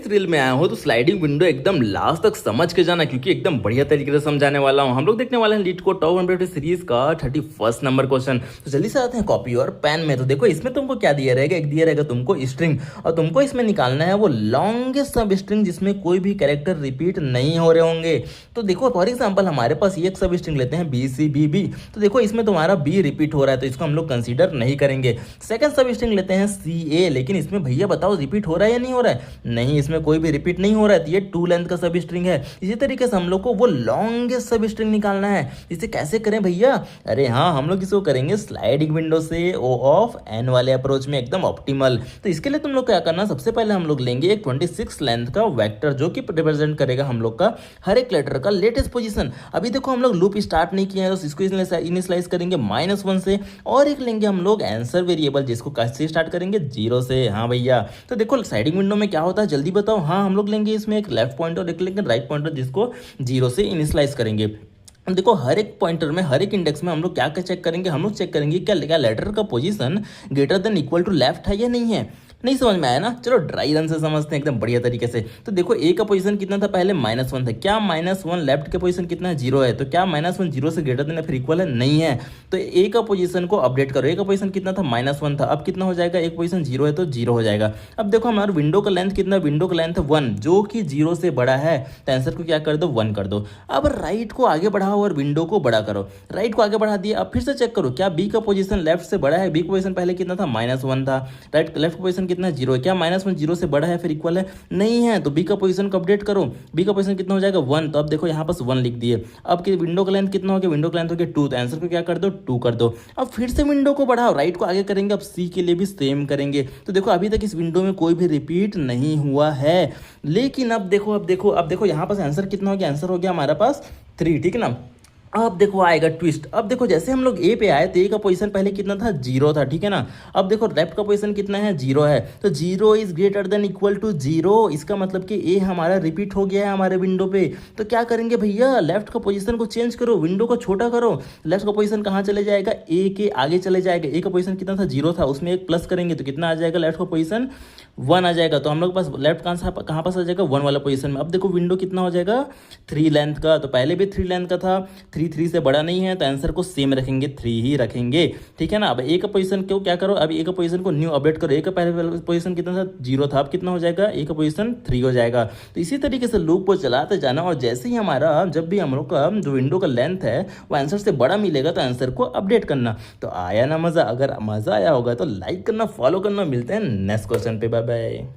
Reel में आया हो तो स्लाइडिंग विंडो एकदम लास्ट तक समझ के जाना, क्योंकि एकदम बढ़िया तरीके से समझाने वाला हूँ। हम लोग देखने वाले हैं लीड कोड टॉप 150 सीरीज का 31 नंबर क्वेश्चन। तो जल्दी से आते हैं कॉपी और पेन में। तो देखो इसमें तुमको क्या दिया रहेगा, एक दिया रहेगा तुमको स्ट्रिंग, और तुमको इसमें निकालना है वो लॉन्गेस्ट सब स्ट्रिंग जिसमें कोई भी कैरेक्टर रिपीट नहीं हो रहे होंगे। तो देखो फॉर एग्जाम्पल हमारे पास ये एक सब स्ट्रिंग लेते हैं बी सी बी बी। तो देखो इसमें तुम्हारा बी रिपीट हो रहा है तो इसको हम लोग कंसीडर नहीं करेंगे। सेकंड सब स्ट्रिंग लेते हैं सी ए, लेकिन इसमें भैया बताओ रिपीट हो रहा है या नहीं हो रहा है? नहीं, इसमें कोई भी रिपीट नहीं हो रहा है, तो ये 2 लेंथ का सब स्ट्रिंग है। इसी तरीके से हम लोग को वो लॉन्गेस्ट सब स्ट्रिंग निकालना है। इसे कैसे करें भैया? अरे हाँ, हम लोग इसको करेंगे स्लाइडिंग विंडो से ओ ऑफ एन वाले अप्रोच में, एकदम ऑप्टिमल। तो इसके लिए तुम लोग क्या करना, सबसे पहले हम लोग लेंगे एक 26 लेंथ का वेक्टर जो कि रिप्रेजेंट करेगा हम लोग का हर एक लेटर का लेटेस्ट पोजीशन। अभी देखो हम लोग लूप स्टार्ट नहीं किए हैं तो इसको इनिशियलाइज करेंगे -1 से, और एक लेंगे हम लोग आंसर वेरिएबल जिसको कैसे स्टार्ट करेंगे 0 से। हाँ भैया, तो देखो स्लाइडिंग विंडो में क्या होता है जल्दी बताओ। हाँ, हम लोग लेंगे इसमें एक लेफ्ट पॉइंटर और एक लेंगे राइट पॉइंटर जिसको 0 से इनिशियलाइज करेंगे। देखो हर एक पॉइंटर में, हर एक इंडेक्स में हम लोग क्या क्या चेक करेंगे, हम लोग चेक करेंगे क्या लेटर का position greater than equal to left है या नहीं है। नहीं समझ में आया ना? चलो ड्राई रन से समझते हैं एकदम बढ़िया तरीके से। तो देखो ए का पोजीशन कितना था पहले, -1 था। क्या -1 लेफ्ट के पोजीशन कितना है, 0 है। तो क्या -1 0 से ग्रेटर देन या फिर इक्वल है? नहीं है। तो ए का पोजीशन को अपडेट करो। ए का पोजीशन कितना था, -1 था। अब कितना हो जाएगा, एक पोजीशन 0 है तो 0 हो जाएगा। अब देखो हमारा विंडो का लेंथ कितना, विंडो का लेंथ 1 जो कि 0 से बड़ा है, तो आंसर को क्या कर दो 1 कर दो। अब राइट को आगे बढ़ाओ और विंडो को बड़ा करो। राइट को आगे बढ़ा दिया। अब फिर से चेक करो क्या बी का पोजीशन लेफ्ट से बड़ा है। बी का पोजीशन पहले कितना था, -1 था। राइट लेफ्ट पोजीशन कितना है, 0 है। क्या -1 0 से बड़ा है फिर इक्वल है? नहीं है। तो बी का पोजीशन को अपडेट करो। बी का पोजीशन कितना हो जाएगा 1। तो अब देखो यहाँ पास 1 लिख दिए। अब कि विंडो का लेंथ कितना हो गया, विंडो का लेंथ हो गया 2। तो आंसर को क्या कर दो 2 कर दो। अब फिर से विंडो को बढ़ाओ, राइट को आगे करेंगे। अब सी के लिए भी सेम करेंगे। तो देखो अभी तक इस विंडो में कोई भी रिपीट नहीं हुआ है, लेकिन अब देखो यहाँ पास आंसर कितना हो गया, आंसर हो गया हमारा पास 3, ठीक है ना। अब देखो आएगा ट्विस्ट। अब देखो जैसे हम लोग ए पे आए तो ए का पोजीशन पहले कितना था, 0 था, ठीक है ना। अब देखो लेफ्ट का पोजीशन कितना है, 0 है। तो 0 is greater than equal to 0, इसका मतलब कि ए हमारा रिपीट हो गया है हमारे विंडो पे। तो क्या करेंगे भैया, लेफ्ट का पोजीशन को चेंज करो, विंडो को छोटा करो। लेफ्ट का पोजीशन कहाँ चले जाएगा, ए के आगे चले जाएगा। ए का पोजीशन कितना था, 0 था, उसमें एक प्लस करेंगे तो कितना आ जाएगा, लेफ्ट का पोजीशन 1 आ जाएगा। तो हम लोग पास लेफ्ट कहाँ पास आ जाएगा, 1 वाला पोजीशन में। अब देखो विंडो कितना हो जाएगा, 3 लेंथ का। तो पहले भी 3 लेंथ का था, 3 से बड़ा नहीं है, तो आंसर को सेम रखेंगे, 3 ही रखेंगे, ठीक है ना। अब ए का पोजीशन को क्या करो, अब ए का पोजीशन को न्यू अपडेट करो। ए का पहले पोजीशन कितना था, 0 था। अब कितना हो जाएगा, ए का पोजीशन 3 हो जाएगा। तो इसी तरीके से लूप को चलाते जाना, और जैसे ही हमारा जब भी हम लोग का जो विंडो का लेंथ है वो आंसर से बड़ा मिलेगा तो आंसर को अपडेट करना। तो आया ना मजा? अगर मजा आया होगा तो लाइक करना, फॉलो करना। मिलते हैं नेक्स्ट क्वेश्चन पे, बाय बाय।